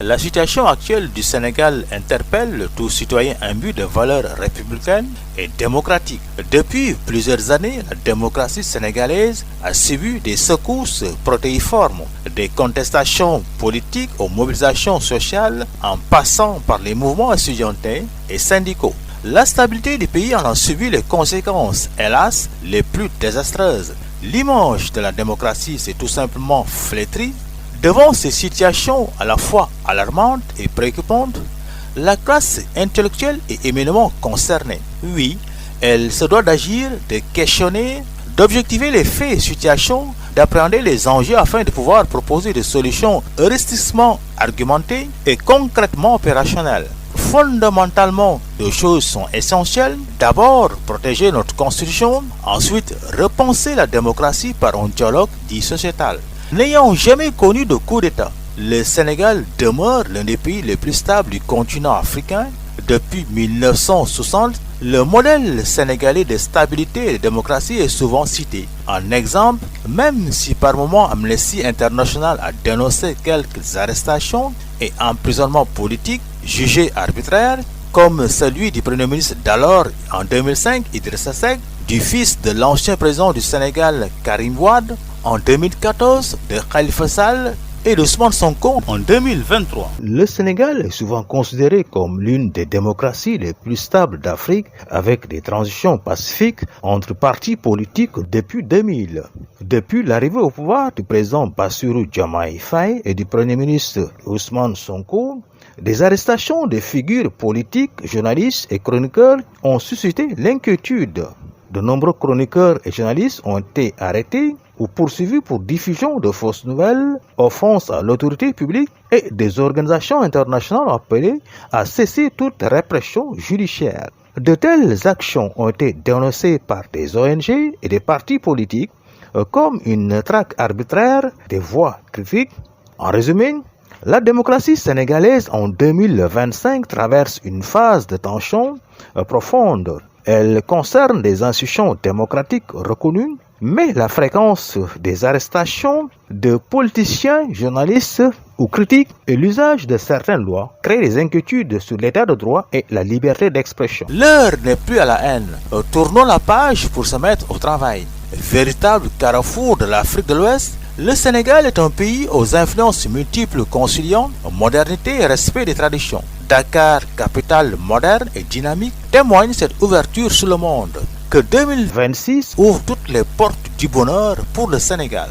La situation actuelle du Sénégal interpelle tout citoyen imbu de valeurs républicaines et démocratiques. Depuis plusieurs années, la démocratie sénégalaise a subi des secousses protéiformes, des contestations politiques aux mobilisations sociales en passant par les mouvements estudiantins et syndicaux. La stabilité du pays en a subi les conséquences, hélas, les plus désastreuses. L'image de la démocratie s'est tout simplement flétrie. Devant ces situations à la fois alarmantes et préoccupantes, la classe intellectuelle est éminemment concernée. Oui, elle se doit d'agir, de questionner, d'objectiver les faits et situations, d'appréhender les enjeux afin de pouvoir proposer des solutions heuristiquement argumentées et concrètement opérationnelles. Fondamentalement, deux choses sont essentielles. D'abord, protéger notre constitution. Ensuite, repenser la démocratie par un dialogue dit sociétal. N'ayant jamais connu de coup d'État, le Sénégal demeure l'un des pays les plus stables du continent africain. Depuis 1960, le modèle sénégalais de stabilité et de démocratie est souvent cité en exemple, même si par moments Amnesty International a dénoncé quelques arrestations et emprisonnements politiques jugés arbitraires, comme celui du Premier ministre d'alors en 2005, Idrissa Seck, du fils de l'ancien président du Sénégal, Karim Wade, en 2014, de Khalifa Sall et d'Ousmane Sonko en 2023. Le Sénégal est souvent considéré comme l'une des démocraties les plus stables d'Afrique, avec des transitions pacifiques entre partis politiques depuis 2000. Depuis l'arrivée au pouvoir du président Bassirou Diomaye Faye et du Premier ministre Ousmane Sonko, des arrestations de figures politiques, journalistes et chroniqueurs ont suscité l'inquiétude. De nombreux chroniqueurs et journalistes ont été arrêtés ou poursuivis pour diffusion de fausses nouvelles, offense à l'autorité publique et des organisations internationales appelées à cesser toute répression judiciaire. De telles actions ont été dénoncées par des ONG et des partis politiques comme une traque arbitraire des voix critiques. En résumé, la démocratie sénégalaise en 2025 traverse une phase de tension profonde. Elle concerne des institutions démocratiques reconnues, mais la fréquence des arrestations de politiciens, journalistes ou critiques et l'usage de certaines lois créent des inquiétudes sur l'état de droit et la liberté d'expression. L'heure n'est plus à la haine. Tournons la page pour se mettre au travail. Véritable carrefour de l'Afrique de l'Ouest, le Sénégal est un pays aux influences multiples conciliant modernité et respect des traditions. Dakar, capitale moderne et dynamique, témoigne cette ouverture sur le monde. Que 2026 ouvre toutes les portes du bonheur pour le Sénégal.